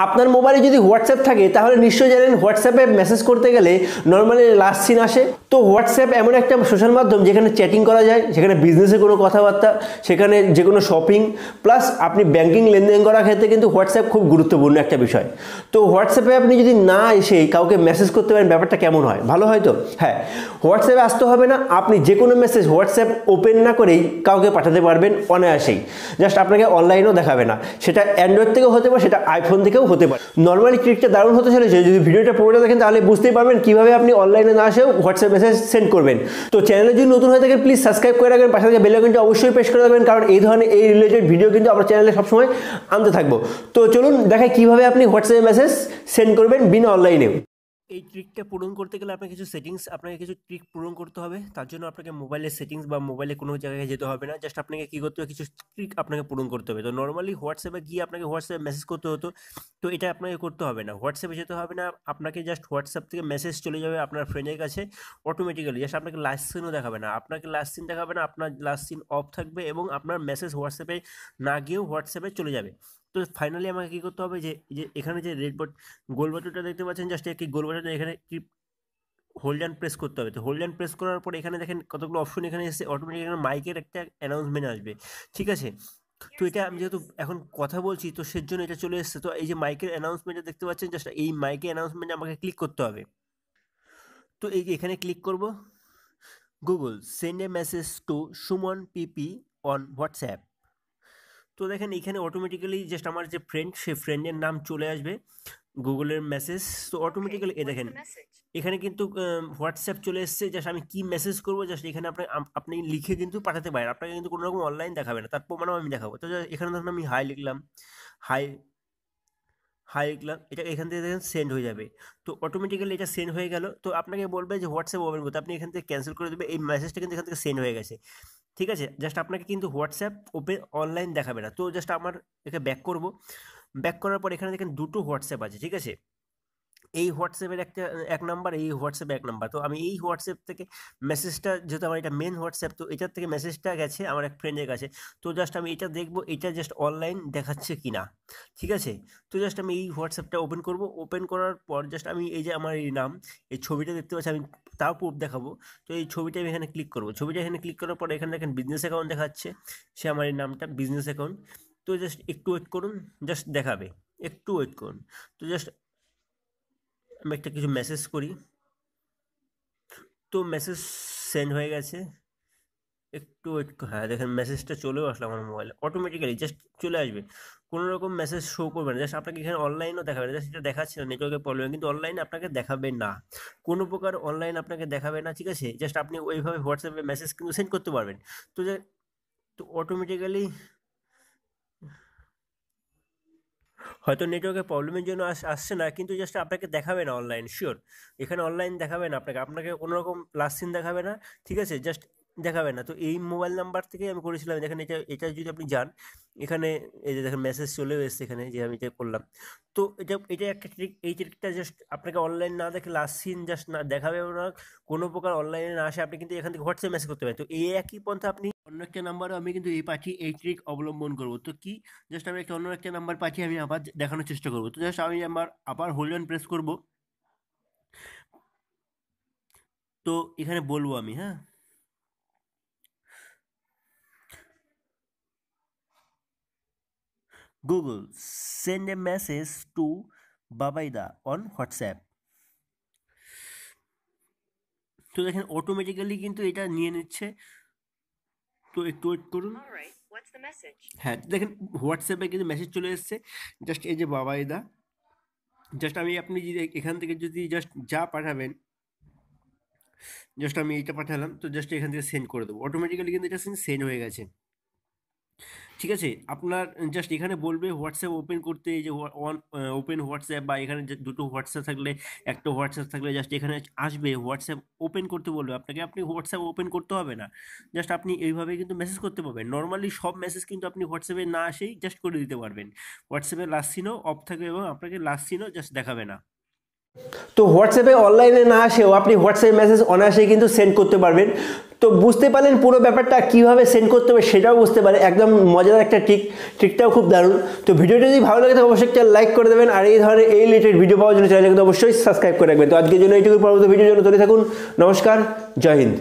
আপনার মোবাইলে যদি হোয়াটসঅ্যাপ থাকে তাহলে নিশ্চয়ই জানেন হোয়াটসঅ্যাপে মেসেজ করতে গেলে নর্মালি লাস্ট সিন আসে। তো হোয়াটসঅ্যাপ এমন একটা সোশ্যাল মাধ্যম যেখানে চ্যাটিং করা যায়, সেখানে বিজনেসের কোনো কথাবার্তা, সেখানে যে কোনো শপিং প্লাস আপনি ব্যাংকিং লেনদেন করার ক্ষেত্রে কিন্তু হোয়াটসঅ্যাপ খুব গুরুত্বপূর্ণ একটা বিষয়। তো হোয়াটসঅ্যাপে আপনি যদি না এসে কাউকে মেসেজ করতে পারেন, ব্যাপারটা কেমন হয়? ভালো হয় তো? হ্যাঁ, হোয়াটসঅ্যাপে আসতে হবে না, আপনি যে কোনো মেসেজ হোয়াটসঅ্যাপ ওপেন না করেই কাউকে পাঠাতে পারবেন অনায়াসেই। জাস্ট আপনাকে অনলাইনেও দেখাবে না, সেটা অ্যান্ড্রয়েড থেকেও হতে পারে, সেটা আইফোন থেকেও হতে পারে। নর্মালি ট্রিকটা দারুণ হতে চলেছে, যদি ভিডিওটা পুরোটা দেখেন তাহলে বুঝতেই পারবেন কীভাবে আপনি অনলাইনে না আসেও হোয়াটসঅ্যাপ মেসেজ সেন্ড করবেন। তো চ্যানেলে যদি নতুন হয়ে থাকেন প্লিজ সাবস্ক্রাইব করে রাখবেন, পাশে থেকে বেল আইকনটা অবশ্যই প্রেস করে রাখবেন, কারণ এই ধরনের এই রিলেটেড ভিডিও কিন্তু আমরা চ্যানেলে সবসময় আনতে থাকবো। তো চলুন দেখাই কীভাবে আপনি হোয়াটসঅ্যাপে মেসেজ সেন্ড করবেন বিনা অনলাইনেও। এই ট্রিকটা পূরণ করতে গেলে আপনাকে কিছু সেটিংস, আপনাকে কিছু ট্রিক পূরণ করতে হবে। তার জন্য আপনাকে মোবাইলের সেটিংস বা মোবাইলে কোনো জায়গায় যেতে হবে না, জাস্ট আপনাকে কী করতে হবে, কিছু ট্রিক আপনাকে পূরণ করতে হবে। তো নর্মালি হোয়াটসঅ্যাপে গিয়ে আপনাকে হোয়াটসঅ্যাপে মেসেজ করতে হতো, তো এটা আপনাকে করতে হবে না, হোয়াটসঅ্যাপে যেতে হবে না, আপনাকে জাস্ট হোয়াটসঅ্যাপ থেকে মেসেজ চলে যাবে আপনার ফ্রেন্ডের কাছে অটোমেটিক্যালি। জাস্ট আপনাকে লাস্ট সিনও দেখাবে না, আপনাকে লাস্ট সিন দেখাবে না, আপনার লাস্ট সিন অফ থাকবে এবং আপনার মেসেজ হোয়াটসঅ্যাপে না গিয়েও হোয়াটসঅ্যাপে চলে যাবে। তো ফাইনালি আমাকে কী করতে হবে, যে এখানে যে রেড গোল বাটনটা দেখতে পাচ্ছেন, জাস্ট একটি গোল বাটনটা এখানে হোল্ড অ্যান্ড প্রেস করতে হবে। তো হোল্ড অ্যান্ড প্রেস করার পর এখানে দেখেন কতগুলো অপশন এখানে এসে অটোমেটিক এখানে মাইকের একটা অ্যানাউন্সমেন্ট আসবে, ঠিক আছে। তো এটা আমি যেহেতু এখন কথা বলছি তো সেজন্য এটা চলে এসেছে। তো এই যে মাইকের অ্যানাউন্সমেন্টটা দেখতে পাচ্ছেন, জাস্ট এই মাইকের অ্যানাউন্সমেন্টে আমাকে ক্লিক করতে হবে। তো এই যে এখানে ক্লিক করব, Google send a message to Suman পিপি অন হোয়াটসঅ্যাপ। তো দেখেন এখানে অটোমেটিক্যালি জাস্ট আমার যে ফ্রেন্ড, সে ফ্রেন্ডের নাম চলে আসবে গুগলের মেসেজ। তো অটোমেটিক্যালি এ দেখেন এখানে কিন্তু হোয়াটসঅ্যাপ চলে এসেছে। জাস্ট আমি কি মেসেজ করবো জাস্ট এখানে আপনি লিখে কিন্তু পাঠাতে পারেন, আপনাকে কিন্তু কোনো রকম অনলাইন দেখাবে না, তার প্রমাণও আমি দেখাবো। তো এখানে ধরুন আমি হাই লিখলাম, হাই হাই লিখলাম, এটা এখান থেকে দেখেন সেন্ড হয়ে যাবে। তো অটোমেটিক্যালি এটা সেন্ড হয়ে গেল। তো আপনাকে বলবে যে হোয়াটসঅ্যাপ ওপেন করতে, আপনি এখান থেকে ক্যান্সেল করে দেবে, এই মেসেজটা কিন্তু এখান থেকে সেন্ড হয়ে গেছে, ঠিক আছে। জাস্ট আপনাকে কিন্তু হোয়াটসঅ্যাপ ওপেন অনলাইন দেখাবে না। তো জাস্ট আমার এখানে ব্যাক করব, ব্যাক করার পর এখানে দেখেন দুটো হোয়াটসঅ্যাপ আছে, ঠিক আছে। এই হোয়াটসঅ্যাপের এক নাম্বার, এই হোয়াটসঅ্যাপে এক নাম্বার। তো আমি এই হোয়াটসঅ্যাপ থেকে মেসেজটা, যেহেতু আমার এটা মেন হোয়াটসঅ্যাপ, তো এটার থেকে মেসেজটা গেছে আমার এক ফ্রেন্ডের কাছে। তো জাস্ট আমি এটা দেখবো এটা জাস্ট অনলাইন দেখাচ্ছে কি না, ঠিক আছে। তো জাস্ট আমি এই হোয়াটসঅ্যাপটা ওপেন করব, ওপেন করার পর জাস্ট আমি এই যে আমার এই নাম, এই ছবিটা দেখতে পাচ্ছি, আমি তাও প্রুফ দেখাবো। তো এই ছবিটা আমি এখানে ক্লিক করবো, ছবিটা এখানে ক্লিক করার পর এখানে দেখেন বিজনেস অ্যাকাউন্ট দেখাচ্ছে, সে আমার এই নামটা বিজনেস অ্যাকাউন্ট। তো জাস্ট একটু ওয়েট করুন, জাস্ট দেখাবে, একটু ওয়েট করুন। তো জাস্ট আমি একটা কিছু মেসেজ করি, তো মেসেজ সেন্ড হয়ে গেছে, একটু ওয়েট। হ্যাঁ দেখেন মেসেজটা চলেও আসলো আমার মোবাইলে অটোমেটিক্যালি, জাস্ট চলে আসবে, কোনো রকম মেসেজ শো করবে না। জাস্ট আপনাকে এখানে অনলাইনও দেখাবে না, জাস্ট এটা দেখাচ্ছে না নেটওয়ার্কের প্রবলেম, কিন্তু অনলাইনে আপনাকে দেখাবে না, কোনো প্রকার অনলাইন আপনাকে দেখাবে না, ঠিক আছে। জাস্ট আপনি ওইভাবে হোয়াটসঅ্যাপে মেসেজ কিন্তু সেন্ড করতে পারবেন। তো তো অটোমেটিক্যালি হয়তো নেটওয়ার্কের প্রবলেমের জন্য আসছে না, কিন্তু জাস্ট আপনাকে দেখাবে না অনলাইন, শিওর এখানে অনলাইন দেখাবে না আপনাকে, আপনাকে কোনো রকম লাস্ট সিন দেখাবে না, ঠিক আছে, জাস্ট দেখাবে না। তো এই মোবাইল নাম্বার থেকে আমি করেছিলাম, দেখেন এটা এটা যদি আপনি যান এখানে, এই যে দেখেন মেসেজ চলেও এসছে এখানে, যে আমি এটা করলাম। তো এটা এটা একটা ট্রিক, এই ট্রিকটা জাস্ট আপনাকে অনলাইন না দেখে লাস্ট সিন জাস্ট না দেখাবে না, কোনো প্রকার অনলাইনে না আসে, আপনি কিন্তু এখান থেকে হোয়াটসঅ্যাপ মেসেজ করতে পারেন। তো এই একই পন্থা আপনি অন্য একটা নাম্বারও আমি কিন্তু এই ট্রিক অবলম্বন করবো। তো কি, জাস্ট আমি অন্য একটা নাম্বার পাঠিয়ে আমি আবার দেখানোর চেষ্টা করবো। তো জাস্ট আমি আবার হোল্ড অন প্রেস করব, তো এখানে বলবো আমি, হ্যাঁ, Google send a message to বাবাইদা অন হোয়াটসঅ্যাপ। তো দেখেন অটোমেটিক্যালি কিন্তু এটা নিয়ে নিচ্ছে, তো একটু ওয়েট করুন। হ্যাঁ দেখেন হোয়াটসঅ্যাপে কিন্তু মেসেজ চলে এসছে, জাস্ট এই যে বাবাইদা, জাস্ট আপনি যদি এখান থেকে যদি জাস্ট যা পাঠাবেন, জাস্ট আমি এইটা পাঠালাম, তো জাস্ট এখান থেকে সেন্ড করে দেবো, অটোমেটিক্যালি কিন্তু এটা সেন্ড হয়ে গেছে, ঠিক আছে। আপনার জাস্ট এখানে বলবে হোয়াটসঅ্যাপ ওপেন করতে, এই যে ওপেন হোয়াটসঅ্যাপ, বা এখানে দুটো হোয়াটসঅ্যাপ থাকলে, একটা হোয়াটসঅ্যাপ থাকলে জাস্ট এখানে আসবে হোয়াটসঅ্যাপ ওপেন করতে বলবে আপনাকে, আপনি হোয়াটসঅ্যাপ ওপেন করতে হবে না, জাস্ট আপনি এইভাবে কিন্তু মেসেজ করতে পারবেন। নর্মালি সব মেসেজ কিন্তু আপনি হোয়াটসঅ্যাপে না আসেই জাস্ট করে দিতে পারবেন, হোয়াটসঅ্যাপে লাস্ট সিনও অফ থাকবে এবং আপনাকে লাস্ট সিনও জাস্ট দেখাবে না। তো হোয়াটসঅ্যাপে অনলাইনে না আসেও আপনি হোয়াটসঅ্যাপে মেসেজ অনায়াসেই কিন্তু সেন্ড করতে পারবেন। তো বুঝতে পারলেন পুরো ব্যাপারটা কীভাবে সেন্ড করতে হবে সেটাও বুঝতে পারে, একদম মজাদার একটা ট্রিকটাও খুব দারুণ। তো ভিডিওটা যদি ভালো লাগে তো অবশ্যই একটা লাইক করে দেবেন, আর এই ধরনের এই রিলেটেড ভিডিও পাওয়ার জন্য চ্যানেলকে অবশ্যই সাবস্ক্রাইব করে রাখবেন। তো আজকের জন্য এইটুকু, পরবর্তী ভিডিওর জন্য তৈরি থাকুন। নমস্কার, জয় হিন্দ।